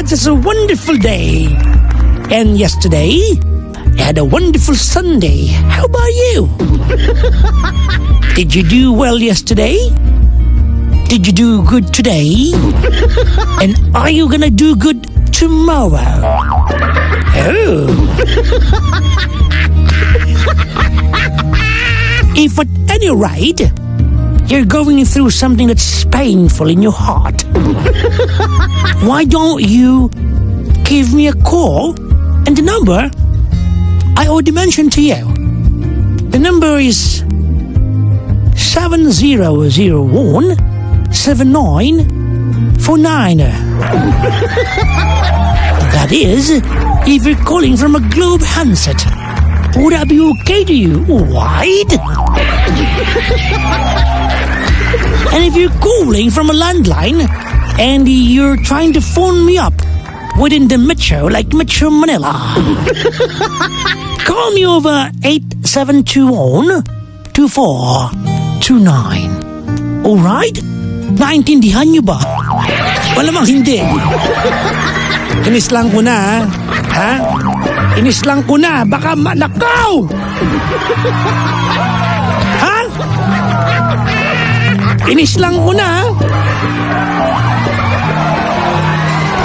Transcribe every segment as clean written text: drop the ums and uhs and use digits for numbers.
had such a wonderful day. And yesterday, I had a wonderful Sunday. How about you? Did you do well yesterday? Did you do good today? And are you gonna do good tomorrow? Oh. If at any rate, you're going through something that's painful in your heart, why don't you give me a call? And the number I already mentioned to you. The number is 7001-7949. That is, if you're calling from a Globe handset. Would that be okay to you? Right? And if you're calling from a landline and you're trying to phone me up within the metro, like Metro Manila, call me over 8721-2429. Alright? Naintindihan niyo ba? Malamang hindi. Inis lang ko na, ha? Inis lang ko na, baka manakaw! Ha? Inis lang ko na,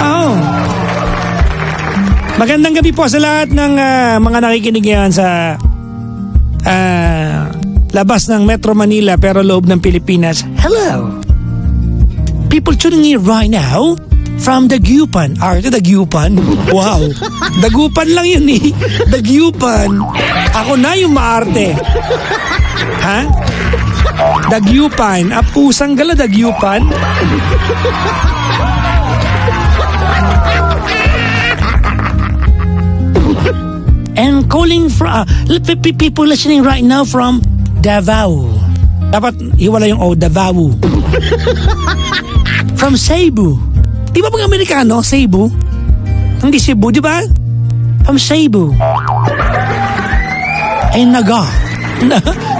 oh. Magandang gabi po sa lahat ng mga nakikinig ngayon sa labas ng Metro Manila pero loob ng Pilipinas. Hello! People tuning in right now from Dagupan. Arte, Dagupan? Wow! Dagupan lang yun eh. Dagupan. Ako na yung maarte. Ha? Dagupan. Apusang gala, Dagupan. And calling from people listening right now from Davao. Dapat iwala yung Davao. From Cebu. Di ba pag Amerikano, Cebu? Hindi Cebu, di ba? From Cebu. Ay, Naga.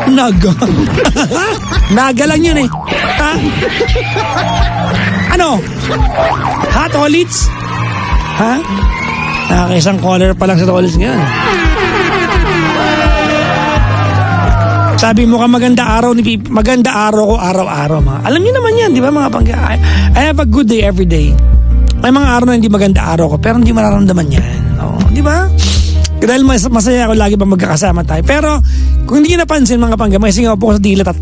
Naga. Naga lang yun eh. Ha? Ano? Ha, Tolits? Ha? Nakakaisang caller pa lang sa Tolits ngayon. Sabi mo ka maganda araw ko araw-araw mga. Alam niyo naman yan, di ba mga pangga? I have a good day every day. May mga araw na hindi maganda araw ko pero hindi mararamdaman yan. Oh, di ba? Dahil masaya ako lagi pa magkakasama tayo. Pero kung hindi niyo napansin mga pangga, may singaw po ako sa dila 3.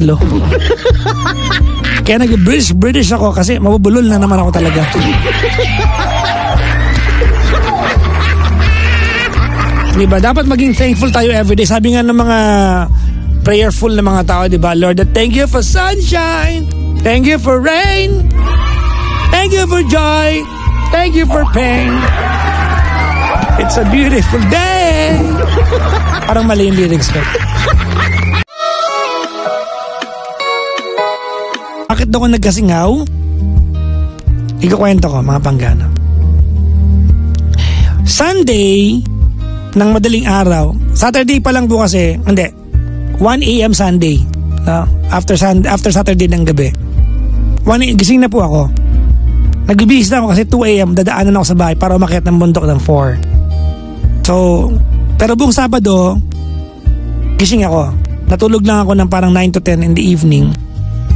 Kaya nag-British ako kasi mabubulol na naman ako talaga. Diba? Dapat maging thankful tayo everyday. Sabi nga ng mga prayerful na mga tao, diba? Lord, thank you for sunshine. Thank you for rain. Thank you for joy. Thank you for pain. It's a beautiful day. Parang mali yung lyrics ko. Bakit daw ko nagkasingaw? Ikukwento ko, mga panggana. Sunday ng madaling araw. Saturday pa lang po kasi. Hindi. 1 a.m. Sunday. After Saturday ng gabi. Gising na po ako. Nagbibihis na ako kasi 2 a.m. dadaanan ako sa bahay para umakyat ng bundok ng 4. So, pero buong Sabado, gising ako. Natulog lang ako ng parang 9 to 10 in the evening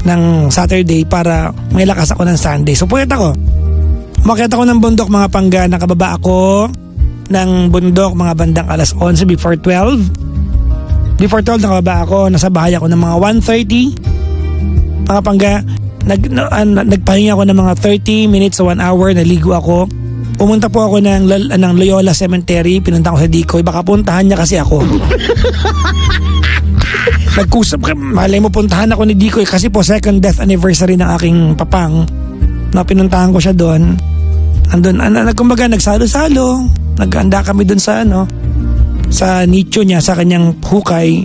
ng Saturday para may lakas ako ng Sunday. So, puyat ako. Umakyat ako ng bundok mga pangga. Nakababa ako ng bundok mga bandang alas 11 before 12. Before 12 nakababa ako, nasa bahay ako ng mga 1:30. Mga pangga, nagpahinga ako ng mga 30 minutes to 1 hour, naligo ako. Pumunta po ako ng Loyola Cemetery, pinunta ko sa Dicoy, baka puntahan niya kasi ako. Nagkusap, malay mo puntahan ako ni Dicoy kasi po second death anniversary ng aking papang. Pinuntahan ko siya doon. Andun, kumbaga nagsalo-salo, nag-anda kami doon sa sa nicho niya, sa kanyang hukay.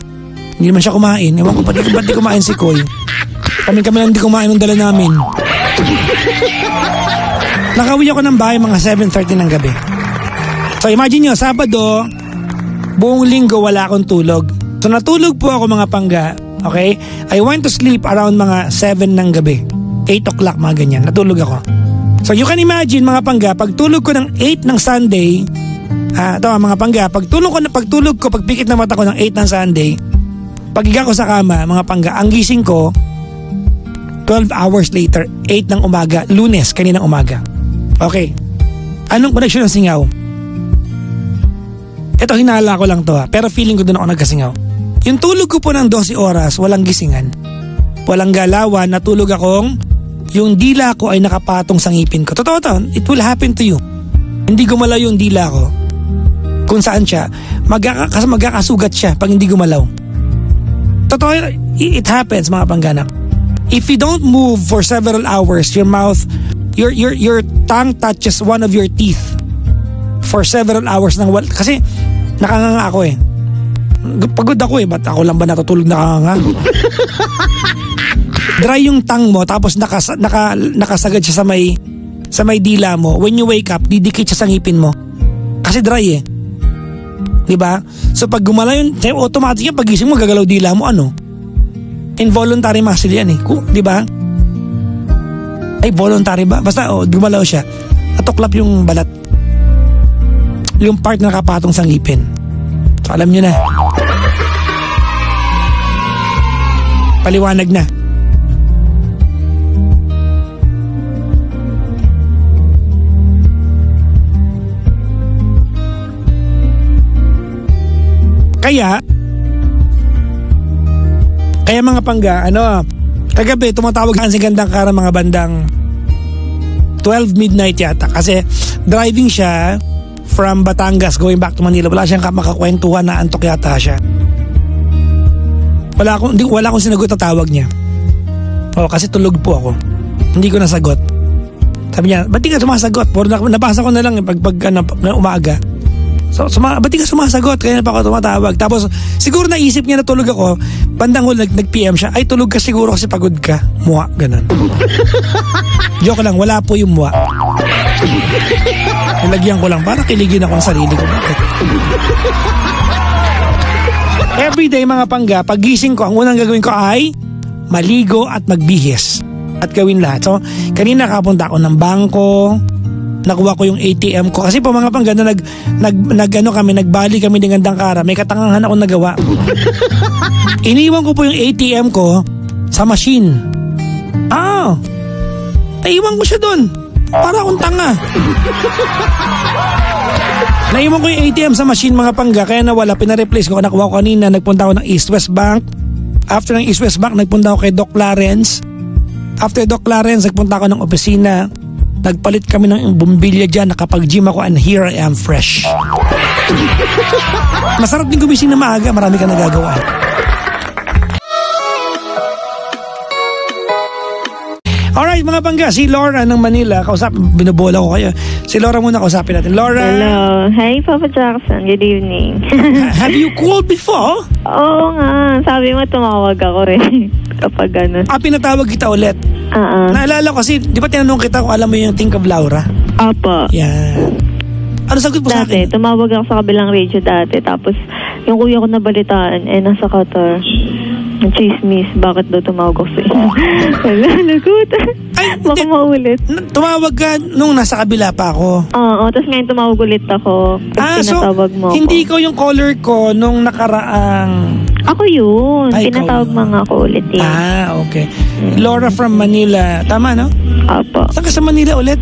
Hindi naman siya kumain. Ewan ko, ba't di kumain si Koy? Kami lang di kumain ng dala namin. Nakauwi ako ng bahay mga 7:30 ng gabi. So imagine nyo, Sabado, buong linggo wala akong tulog. So natulog po ako mga pangga. Okay? I went to sleep around mga 7 ng gabi. 8 o'clock mga ganyan. Natulog ako. So you can imagine mga pangga, pagtulog ko ng 8 ng Sunday, ito mga pangga, pagtulog ko, pagpikit na mata ko ng 8 ng Sunday, pagiga ko sa kama, mga pangga, ang gising ko, 12 hours later, 8 ng umaga, Lunes, kaninang umaga. Okay. Anong connection ng singaw? Ito, hinala ko lang to pero feeling ko doon ako nagkasingaw. Yung tulog ko po ng 12 oras, walang gisingan. Walang galawan, natulog akong yung dila ko ay nakapatong sa ngipin ko. Totoo to, it will happen to you. Hindi gumalaw yung dila ko. Kung saan siya, magkakasugat siya pag hindi gumalaw. Totoo, it happens mga pangganak. If you don't move for several hours, your mouth, your tongue touches one of your teeth for several hours kasi nakanganga ako eh. Pagod ako eh, ba't ako lang ba natutulog nakanganga? Dry yung tongue mo tapos nakasagad siya sa may dila mo. When you wake up, didikit siya sa ngipin mo. Kasi dry eh. Diba? So pag gumalaw yun, automatic yan, pagising mo, gagalaw dila mo, ano? Involuntary muscle yan eh. Diba? Ay, voluntary ba? Basta, gumalaw siya. Natuklap yung balat. Yung part na nakapatong sa ngipin. So, alam nyo na. Paliwanag na. Kaya mga pangga, kagabi tumatawag si Gandang Kara mga bandang 12 midnight yata kasi driving siya from Batangas going back to Manila. Wala siyang makakwentuhan, na antok yata siya. Wala akong sinagot na tawag niya. Kasi tulog po ako. Hindi ko nasagot. Sabi niya, ba't di ka sumasagot? Nabasa ko na lang pag umaga. So, ba't di ka sumasagot? Kaya na pa ako tumatawag. Tapos, siguro naisip niya na tulog ako. Bandang huli, nag-PM siya. Ay, tulog ka siguro kasi pagod ka. Muha, ganun. Joke lang, wala po yung muha. Nilagyan ko lang para kiligin ako ng sarili ko. Bakit? Everyday mga pangga, pagising ko, ang unang gagawin ko ay maligo at magbihis. At gawin lahat. So, kanina kapunta ako ng bangko. Nakuha ko yung ATM ko kasi po mga pangga na nagbali kami ng Gandang Kara, may katangahan ako nagawa. Iniwan ko po yung ATM ko sa machine. Naiwan ko siya doon. Para akong tanga. Naiwan ko yung ATM sa machine mga pangga, kaya nawala, pina-replace ko. Nakuha ko kanina, nagpunta ako ng East West Bank. After ng East West Bank, nagpunta ako kay Doc Clarence. After Doc Clarence, nagpunta ako ng opisina. Nagpalit kami ng bumbilya dyan, nakapag-gym ako, and here I am fresh. Masarap din gumising na maaga, marami ka nagagawa. Alright mga pangga, si Laura ng Manila, binubola ko kayo. Si Laura muna, kausapin natin. Laura. Hello. Hi, Papa Jackson. Good evening. Have you called before? Oo nga. Sabi mo, tumawag ako rin. Kapag gano'n. Pinatawag kita ulit. Naalala ko kasi, di ba tinanong kita kung alam mo yung Think of Laura? Opo. Yan. Ano sagot mo sa akin? Dati, tumawag ako sa kabilang radio dati. Tapos, yung kuya ko nabalitaan, nasa Qatar. Chismis, bakit daw tumawag ako sa iyo? Wala, lagot. Baka maulit. Tumawag ka nung nasa kabila pa ako? Oo, tapos ngayon tumawag ulit ako. Pinatawag mo hindi ko yung caller ko nung nakaraang... Ako yun. Pinatawag mga ako ulit eh. Okay. Laura from Manila. Tama, no? Apo. Saan ka sa Manila ulit?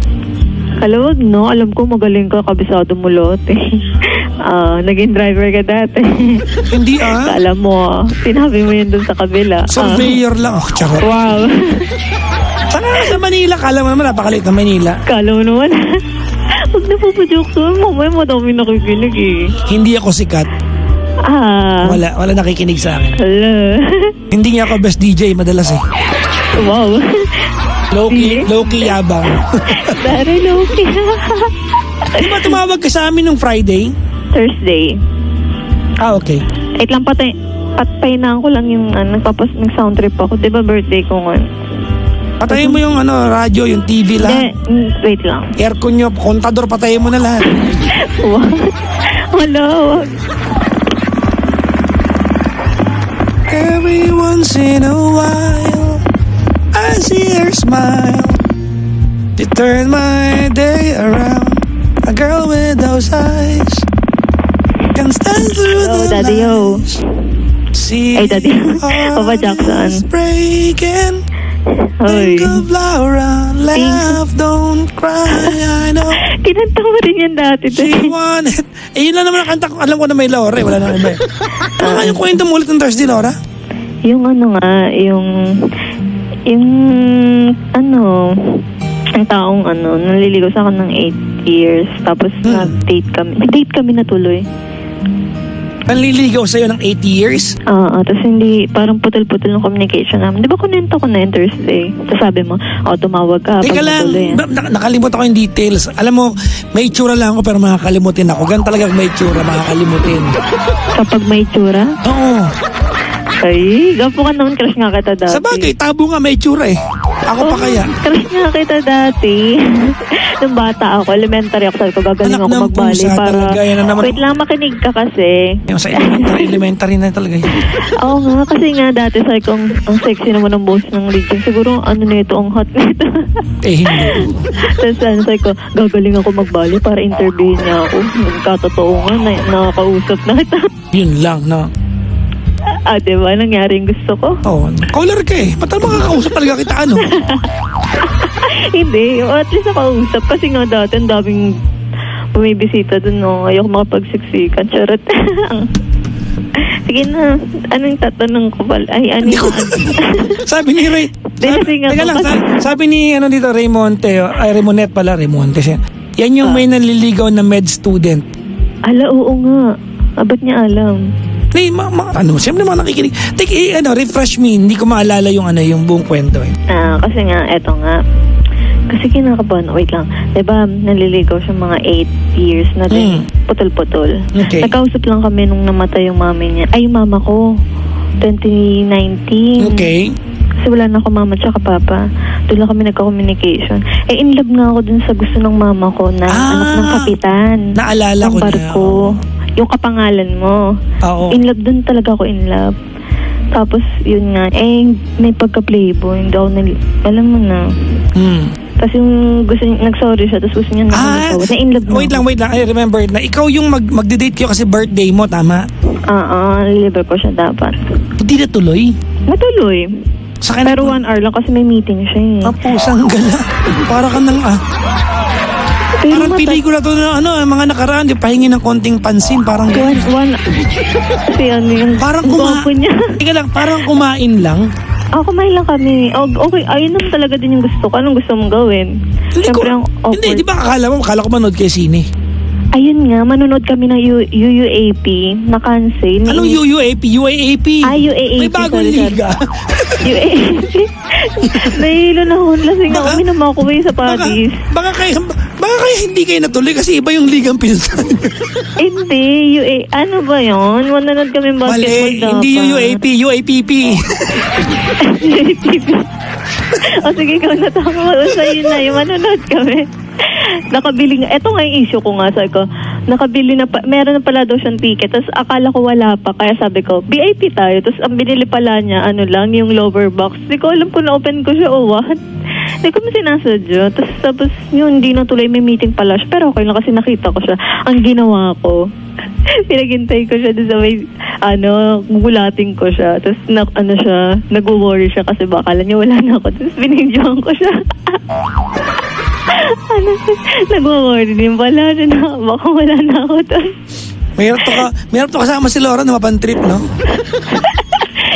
Kalawag, no? Alam ko magaling ka, kabisado mo lot eh. Naging driver ka dati. Hindi Alam mo, sinabi mo yun dun sa kabila. Surveyor lang. Charot. Wow. Saan ka sa Manila? Kala mo naman, napakalit na Manila. Kala mo naman. Huwag na po pa joke sa mamaya, madami nakikinig eh. Hindi ako sikat. Wala nakikinig sa akin. Hello. Hindi nga ako best DJ madalas eh. Wow. Low-key yabang. Very low-key. Di ba tumawag ka sa amin nung Friday? Thursday. Okay. Wait lang, patayin ko lang yung nag-sound trip ako. Di ba birthday ko ngayon? Patayin mo yung radyo, yung TV lang. Wait lang. Aircon nyo, kontador, patayin mo na lahat. What? Hello. Every once in a while I see her smile. You turn my day around. A girl with those eyes can stand through the Daddy, yo. lies. See Ay, Daddy. Papa Jackson. Breaking. Hoy. Think of Laura. Laugh, don't cry. I know. Kinanta mo rin yan dati. She wanted. Yun lang naman ang kanta ko. Alam ko na may Laura. Wala na iba. Ano nga yung kwento mo ulit ng Thursday, Laura? Yung ano nga, yung ang taong naliligaw sa akin ng 8 years. Tapos nag-date kami. Nag-date kami na tuloy. Nanliligaw sa'yo ng 8 years? Tapos hindi, parang putol-putol ng communication namin. Di ba kunento ko na yung Thursday? Tapos sabi mo, tumawag ka. Teka lang, nakalimutan ko yung details. Alam mo, may itsura lang ako pero makakalimutin ako. Gan talaga may itsura, makakalimutin. Kapag may itsura? Oo. Ay, gapo ka naman, crush nga kita dati. Sa bagay, tabo nga may itsura eh. Ako pa kaya. Crush nga kita dati. Nung bata ako, elementary ako, sabi ko, gagaling Anak ako ng magbali pusa para... talaga, yan na naman. Wait lang, makinig ka kasi. Yung sa elementary na talaga yun. Oo nga, kasi nga dati sabi ko, ang sexy naman ng boss ng Legion. Siguro, ano nito, ang hot nito. Eh, hindi. Tapos sabi ko, gagaling ako magbali para interviewin niya ako. Nagkatotoo nga, nakakausap na kita. Yun lang, no? Diba? Nangyari yung gusto ko. Oo. Caller ka eh. Ba't makakausap talaga kita, ano? Hindi. At least nakausap. Kasi nga dati, ang daming bumibisita dun, no? Ayoko makapagsiksikan. Charot. Sige na. Anong tatanong ko pala? Ay, ano yung... Sabi ni Ray... Sabi ni, dito, Raymonte pala. Raymonte siya. Yan yung may naliligaw na med student. Oo nga. Ba't niya alam? Siyempre naman nakikinig. Refresh me. Hindi ko maalala yung buong kwento eh. Kasi nga, eto nga. Kasi kinakabahan, wait lang. Diba, naliligaw siya mga 8 years na din. Putol-putol. Okay. Nagkausap lang kami nung namatay yung mami niya. Ay, yung mama ko. 2019. Okay. Kasi wala na ako mama tsaka papa. Doon lang kami nagka-communication. In love nga ako dun sa gusto ng mama ko na anak ng kapitan. Naalala ko barko. Yung kapangalan mo. Oo. In love dun talaga ako in love. Tapos, yun nga. May pagka-playboy. Hindi ako alam mo na. Tapos yung gusto niya, nag-sorry siya. Tapos gusto niya na-in love na. Wait lang. I remember na ikaw yung magde-date kayo kasi birthday mo, tama? Niliver ko siya dapat. Hindi natuloy? Natuloy. Pero 1 hour lang kasi may meeting siya eh. Pusang gala. Para ka nang parang pelikula to na mga nakaraan, di pahingi ng konting pansin, parang gano'n. Kasi yung parang niya. Ika lang, parang kumain lang. Kumain lang kami. Okay, ayun naman talaga din yung gusto ko. Anong gusto mong gawin? Hindi, di ba akala ko manood kayo sine? Ayun nga, manonood kami ng UUAP na cancel. Anong UUAP? UAAP? UAAP. May bagong liga. UAAP. Nahilo na lasing ako. Minamakuwi sa Paris. Baka kaya hindi kayo natuloy kasi iba yung ligang pinuntahan. Hindi. Ano ba yun? Manonood kami basketball dapat. Hindi UUAP. UAPP. Sige, ikaw natama. Sa'yo na yung manonood kami. Nakabili nga, eto nga yung issue ko nga, sabi ko, nakabili na meron na pala daw siyang ticket, tapos akala ko wala pa, kaya sabi ko, VIP tayo, tapos ang binili pala niya, lang, yung lower box, hindi ko alam kung na-open ko siya o what, hindi ko sinasadya, tapos yun, hindi na tuloy, may meeting pala siya, pero okay lang kasi nakita ko siya, ang ginawa ko, pinaghintay ko siya doon sa may, gugulating ko siya, tapos nag-worry siya kasi baka niya wala na ako, tapos binidyoan ko siya. Nag-worry din pala na baka wala na ako to. Mayroon to kasama si Laura na mapantrip, no?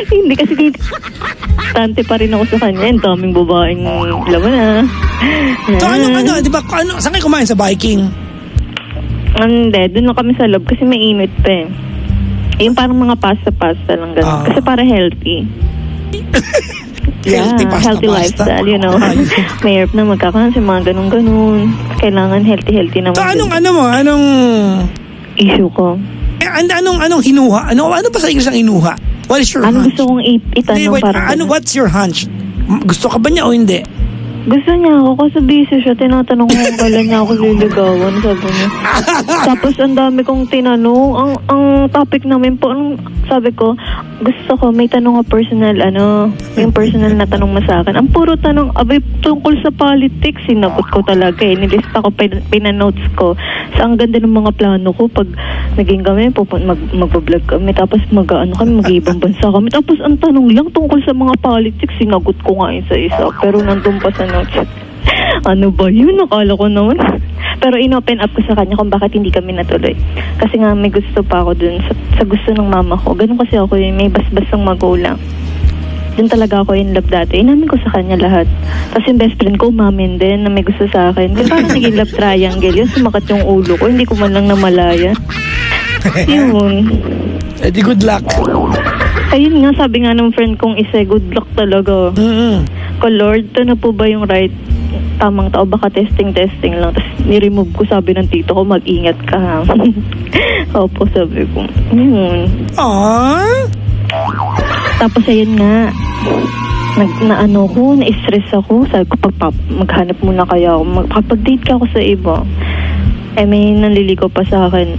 Hindi kasi tante pa rin ako sa kanya. Ang daming babaeng laman na. So di ba, saan kayo kumain? Sa Viking? Hindi, doon lang kami sa loob kasi mainit pa eh. Yung parang mga pasta-pasta lang ganun. Kasi para healthy. Healthy lifestyle, Mahirap na magkakaroon sa mga ganun-ganun. Kailangan healthy naman. So, anong issue ko? Anong hinuha? Ano ba sa English ang hinuha? What is your hunch? Gusto kong itanong para what's your hunch? Gusto ka ba niya o hindi? Gusto niya ako kasi busy siya. Tinatanong ko kung kailan niya ako liligawan, sabi niya. Tapos ang dami kong tinanong. Ang topic namin po, sabi ko, gusto ko may tanong personal, yung personal na tanong mo sa akin. Ang puro tanong, abay, tungkol sa politics, sinagot ko talaga eh. Nilista ko, pinanotes ko. So, ang ganda ng mga plano ko. Pag naging kami, mag-vlog kami, tapos mag-iibang bansa kami. Tapos ang tanong lang tungkol sa mga politics, sinagot ko nga isa-isa. Pero nandun pa sa notes. Ano ba yun? Nakala ko naman. Pero in-open up ko sa kanya kung bakit hindi kami natuloy. Kasi nga may gusto pa ako dun sa gusto ng mama ko. Ganun kasi ako yung may basbasang magulang. Dun talaga ako in love dati. Inamin ko sa kanya lahat. Tapos yung best friend ko, umamin din na may gusto sa akin. Kaya parang naging love triangle. Yun, sumakat yung ulo ko. Hindi ko man lang namalaya. Yun. Edi good luck. Ayun nga, sabi nga ng friend kong isa, good luck talaga. Ko Lord, ito na po ba yung right tamang tao? Baka testing lang. Tapos ni-remove ko, sabi ng tito ko, mag-ingat ka ha. Opo, sabi ko. Aww. Tapos ayun nga, na-stress ako. Sabi ko, maghanap muna kaya ako. Kapag-date ka ako sa iba, may nanliligaw pa sa akin.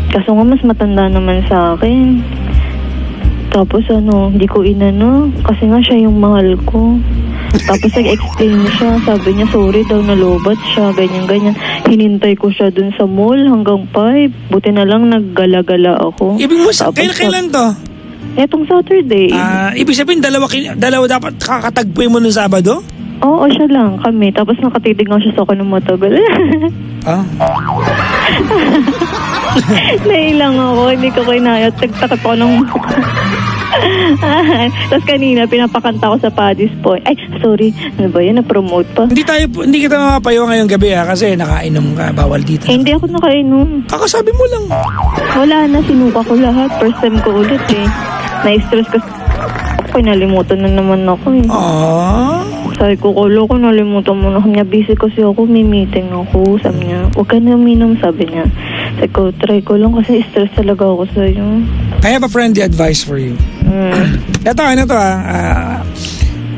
Kaso nga mas matanda naman sa akin. Tapos hindi ko inano, kasi nga siya yung mahal ko. Tapos nag-explain siya, sabi niya sorry daw, nalobat siya, ganyan-ganyan. Hinintay ko siya dun sa mall hanggang 5. Buti na lang naggala-gala ako. Ibig mo, kailan to? Etong Saturday. Ibig sabihin, dalawa dapat kakatagpuin mo nung Sabado? Oo, siya lang, kami. Tapos nakatitig nga siya sa akin ng matagal. Nailang ako, hindi ko kinaya. Tagtakot ako ng tapos kanina, pinapakanta ko sa Paddy's Point. Ay, sorry. Ano ba yun? Na-promote pa. Hindi kita mapapayo ngayong gabi kasi nakainom ka. Bawal dito. Hindi ako nakainom. Kakasabi mo lang. Wala na. Sinuka ko lahat. First time ko ulit eh. Na-stress kasi ako. Nalimutan na naman ako eh. Sabi ko, nalimutan mo na. Kanya busy kasi ako. May meeting ako. Sabi niya, huwag ka na uminom, sabi niya. Sabi ko, try ko lang kasi stress talaga ako sa'yo. I have a friendly advice for you. Ito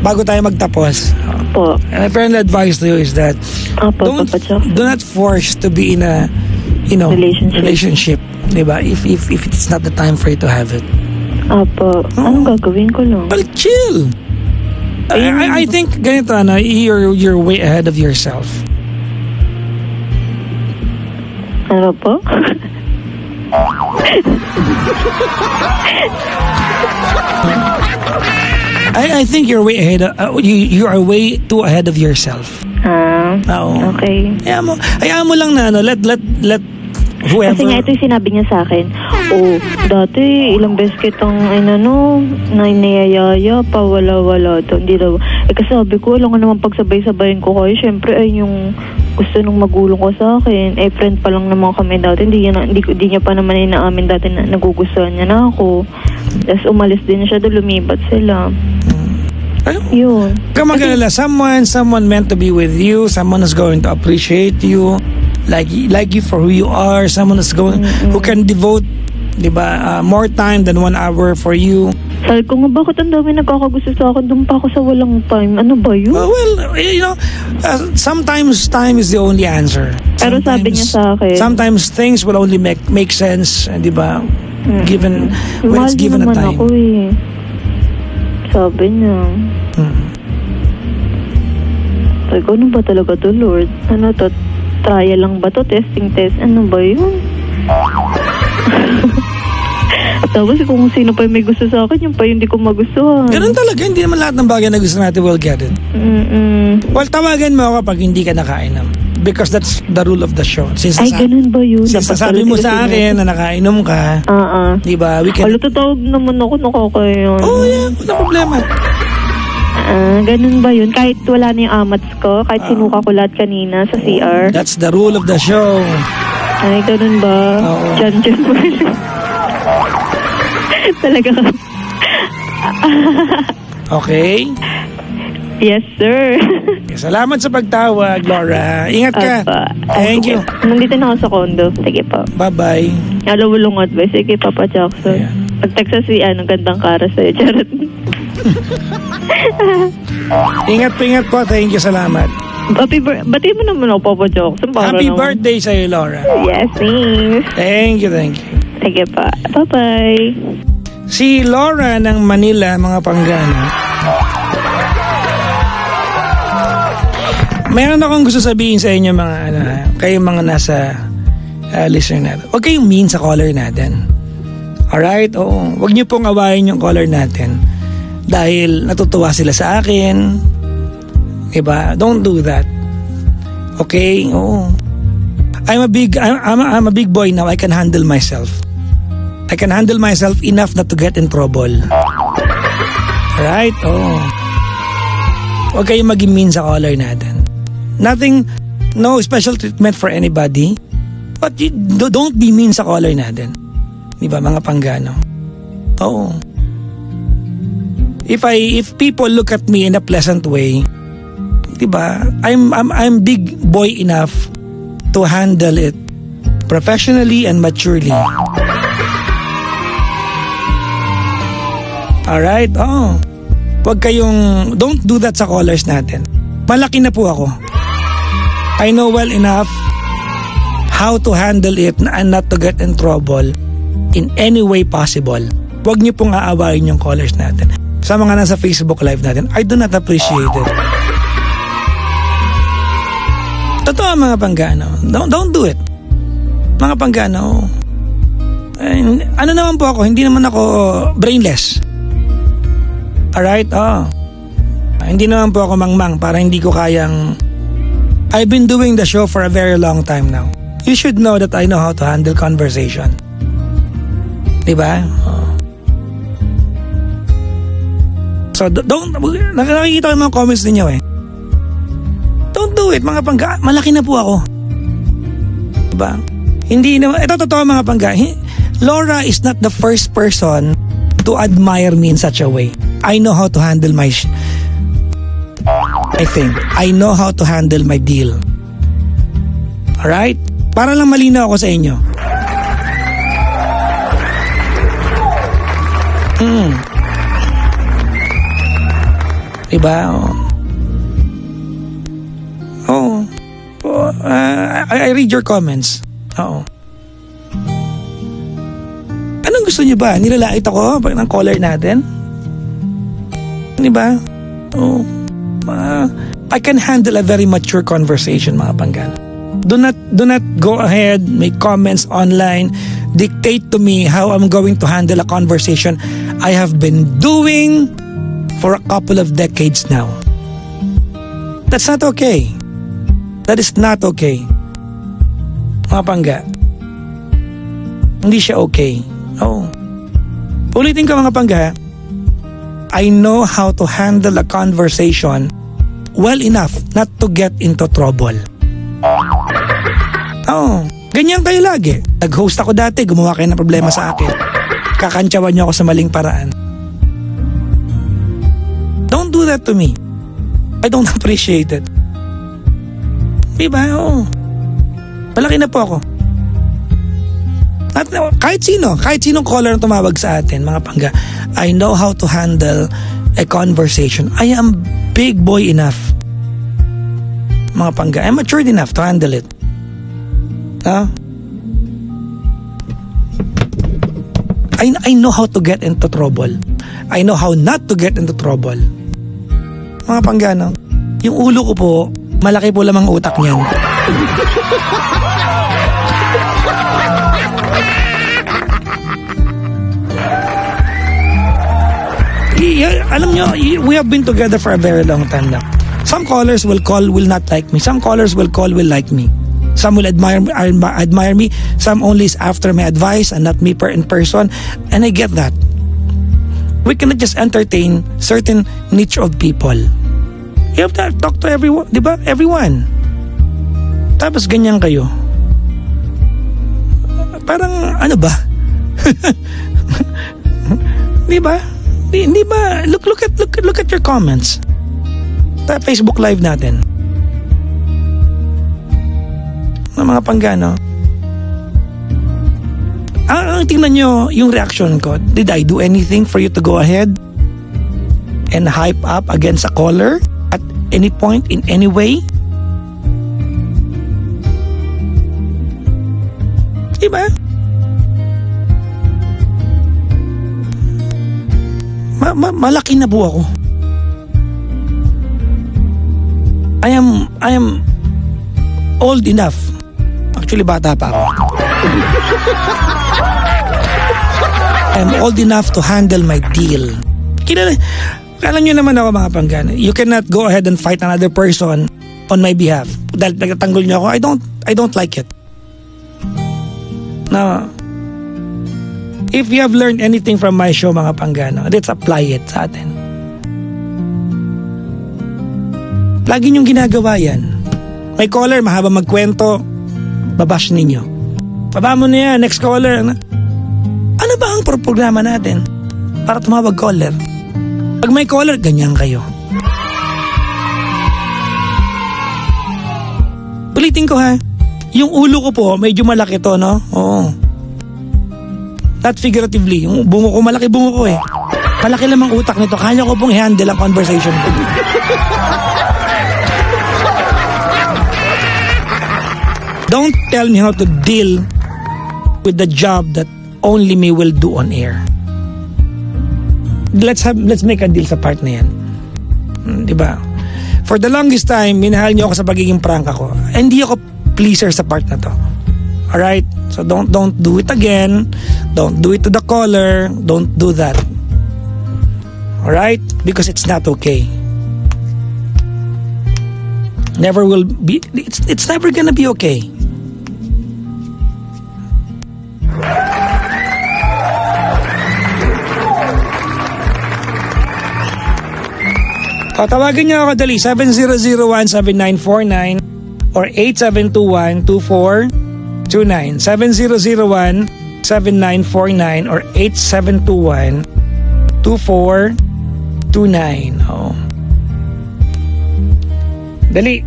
bago tayo magtapos. My friendly advice to you is that do not force to be in a relationship. Diba? If it's not the time for you to have it. Anong gagawin ko lang? Well, chill. I think ganito you're way ahead of yourself. Ano po? I think you're way ahead. You are way too ahead of yourself. Okay. Hayaan mo lang na let whoever. Kasi nga ito yung sinabi niya sa akin. Dati ilang beses kitang niyayaya pa, wala daw. Hindi daw. Kasi sabi ko, alam nga naman pagsabay-sabayin ko kayo. Siyempre ay yung gusto nung magulang ko sa akin. Friend pa lang naman kami dati. Hindi niya pa naman inaamin dati na nagugustuhan niya na ako. Tapos umalis din siya doon, lumibat sila. Yun. Kamag-alala, someone meant to be with you, someone is going to appreciate you, like you for who you are, someone is going who can devote, diba, more time than 1 hour for you. Sabi ko nga, bakit ang dami nagkakagusto sa akin? Doon pa ako sa walang time. Ano ba yun? Sometimes time is the only answer. Pero sabi niya sa akin, sometimes things will only make sense, diba, given when it's given a time. Ako eh. Sabi niya. Sabi ko, ano ba talaga to, Lord? Ano to? Trial lang ba to? Testing test? Ano ba yun? Tapos kung sino pa may gusto sa akin, yung pa hindi ko magustuhan. Ganun talaga. Hindi naman lahat ng bagay na gusto natin will get it. Well, tawagan mo ako pag hindi ka nakainom. Because that's the rule of the show. Ganun ba yun? Sasabi mo sa akin na nakainom ka. Diba? Tatawag naman ako, nakakayon. Yeah. Wala problema. Ganun ba yun? Kahit wala na yung amats ko, kahit sinuka ko lahat kanina sa CR. That's the rule of the show. Ay, ganun ba? Diyan. Talaga. Okay? Yes, sir. Salamat sa pagtawag, Laura. Ingat ka. Thank you. Nandito na ako sa condo. Sige po. Bye-bye. Alawulong advice. Sige, Papa Jackson. Pag-text si gandang kara sa'yo. Charot. Ingat po. Thank you, salamat. Bati mo naman ako, Papa Jokes. Happy birthday sa'yo, Laura. Yes, thanks. Thank you. Sige pa. Bye-bye. Si Laura ng Manila, mga panggana. Mayroon akong gusto sabihin sa inyo, mga kayong mga nasa listener natin. Huwag kayong mean sa caller natin. Alright? Oo. Huwag niyo pong awayin yung caller natin. Dahil natutuwa sila sa akin. Diba? Don't do that. Okay? Oo. I'm a big boy now. I can handle myself. I can handle myself enough not to get in trouble. Alright? Oo. Huwag kayong maging mean sa caller natin. No special treatment for anybody. But don't be mean sa caller natin. Diba, mga panggano? Oo. If people look at me in a pleasant way, diba, I'm big boy enough to handle it professionally and maturely. Alright? Oo. Don't do that sa callers natin. Malaki na po ako. I know well enough how to handle it and not to get in trouble in any way possible. Huwag niyo pong aawain yung callers natin. Sa mga nasa Facebook Live natin, I do not appreciate it. Totoo, mga panggano. Don't do it. Mga panggano. Ano naman po ako, hindi naman ako brainless. Alright? Hindi naman po ako mangmang para hindi ko kayang... I've been doing the show for a very long time now. You should know that I know how to handle conversation. Diba? So, nakikita ko yung mga comments ninyo eh. Don't do it, mga pangga. Malaki na po ako. Diba? Hindi naman, ito totoo, mga pangga. Laura is not the first person to admire me in such a way. I know how to handle my I know how to handle my deal. Alright? Para lang malinaw ako sa inyo. Diba? I read your comments. Oo. Anong gusto niyo ba? Nilalait ako pag ng caller natin? Diba? Oo. I can handle a very mature conversation, mga panggan. Do not go ahead, make comments online, dictate to me how I'm going to handle a conversation I have been doing for a couple of decades now. That's not okay. That is not okay. Mga pangga. Hindi siya okay. No. Ulitin ko, mga pangga. I know how to handle a conversation well enough not to get into trouble. Ganyan kayo lagi. Nag-host ako dati, gumawa kayo ng problema sa akin. Kakantsawan niyo ako sa maling paraan. Don't do that to me. I don't appreciate it. Diba? Malaki na po ako. At kahit sinong caller na tumawag sa atin, mga pangga, I know how to handle a conversation. I am big boy enough. Mga pangga, I'm matured enough to handle it. I know how to get into trouble. I know how not to get into trouble. Mga panggano, yung ulo ko po, malaki po lamang utak niyan. Alam nyo, we have been together for a very long time now. Some callers will not like me. Some callers will like me. Some will admire me. Some only is after my advice and not me in person. And I get that. We cannot just entertain certain niche of people. You have to talk to everyone, di ba? Everyone. Tapos ganyan kayo. Parang ano ba? Di ba? Di ba? Look at your comments. Sa Facebook Live natin. Ng mga panggano. Ang tingnan nyo yung reaction ko. Did I do anything for you to go ahead? and hype up against a caller at any point in any way? Diba? Malaki na po ako. I am old enough. Actually, bata pa ako. I am old enough to handle my deal. Alam nyo naman ako mga panggana. You cannot go ahead and fight another person on my behalf. Dahil nagtatanggol nyo ako, I don't like it. Now, if you have learned anything from my show mga panggana, let's apply it sa atin. Lagi nyong ginagawa yan. May caller, mahaba magkwento, babash ninyo. Baba mo na yan, next caller. Ano ba ang programa natin para tumawag caller? Pag may caller, ganyan kayo. Ulitin ko ha, yung ulo ko po, medyo malaki to, no? Oo. Not figuratively, yung bungo ko, malaki bungo ko eh. Malaki lamang utak nito, kanya ko pong i-handle ang conversation ko. Don't tell me how to deal with the job that only me will do on air. Let's make a deal sa part na yan. Diba? For the longest time, minahal niyo ako sa pagiging prank ako. Hindi ako pleaser sa part na to. Alright? So don't do it again. Don't do it to the caller. Don't do that. Alright? Because it's not okay. Never will be. It's never gonna be okay. Tawagin niyo ako dali 7001-7949 or 8721-2429 7001-7949 or 8721-2429. Oh. Dali.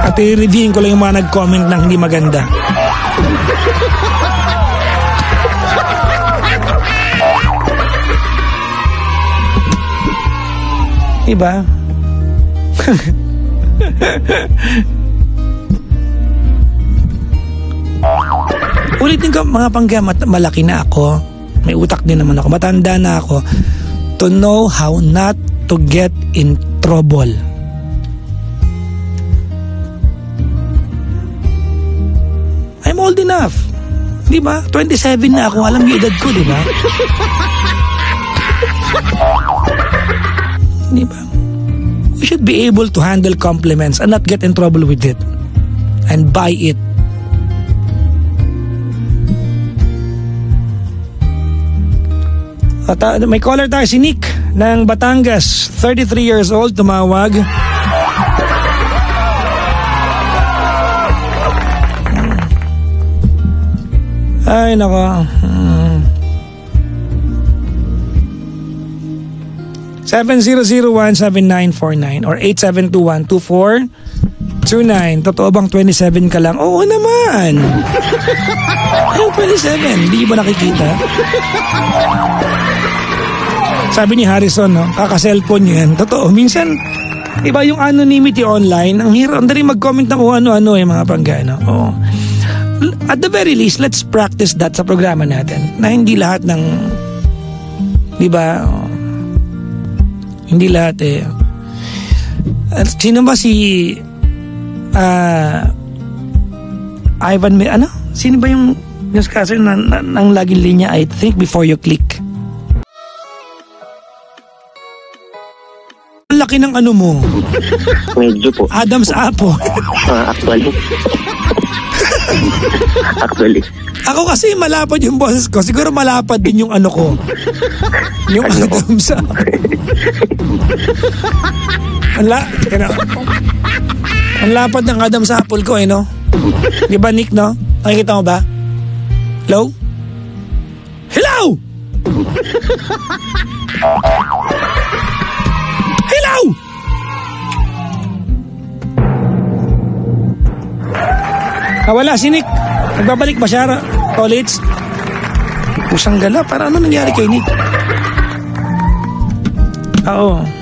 At i-reviewin ko lang yung mga nag-comment ng hindi maganda. Diba? Ulitin ko mga pangga, malaki na ako. May utak din naman ako. Matanda na ako. To know how not to get in trouble. I'm old enough. Diba? 27 na ako. Alam yung edad ko, diba? Diba? We should be able to handle compliments and not get in trouble with it. And buy it. At, may caller tayo, si Nick ng Batangas, 33 years old, tumawag. Ay, nako. 7001-7949 or 8721-2429. Totoo bang 27 ka lang? Oo naman. Ayun, 27. Hindi ba nakikita? Sabi ni Harrison, no? Kaka-cellphone yan. Totoo. Minsan, iba yung anonymity online. Ang hirap. Ang dali mag-comment na kung ano-ano mga panggano. Oo. At the very least, let's practice that sa programa natin. Na hindi lahat ng, di ba, hindi lahat eh. Sino ba si Ivan May, ano? Sino ba yung newscaster ng laging linya? I think before you click. Ang laki ng ano mo. Medyo po. Adam's apple. Actually. Ako kasi malapad yung boses ko. Siguro malapad din yung ano ko. Yung Adam's apple. Ang lapad ng Adam's apple ko no? Di ba Nick, no? Nakikita mo ba? Hello? Hello! Hello! Wala si Nick. Nagbabalik ba siya? College? Pusang gala. Para ano nangyari kay Nick? Oo.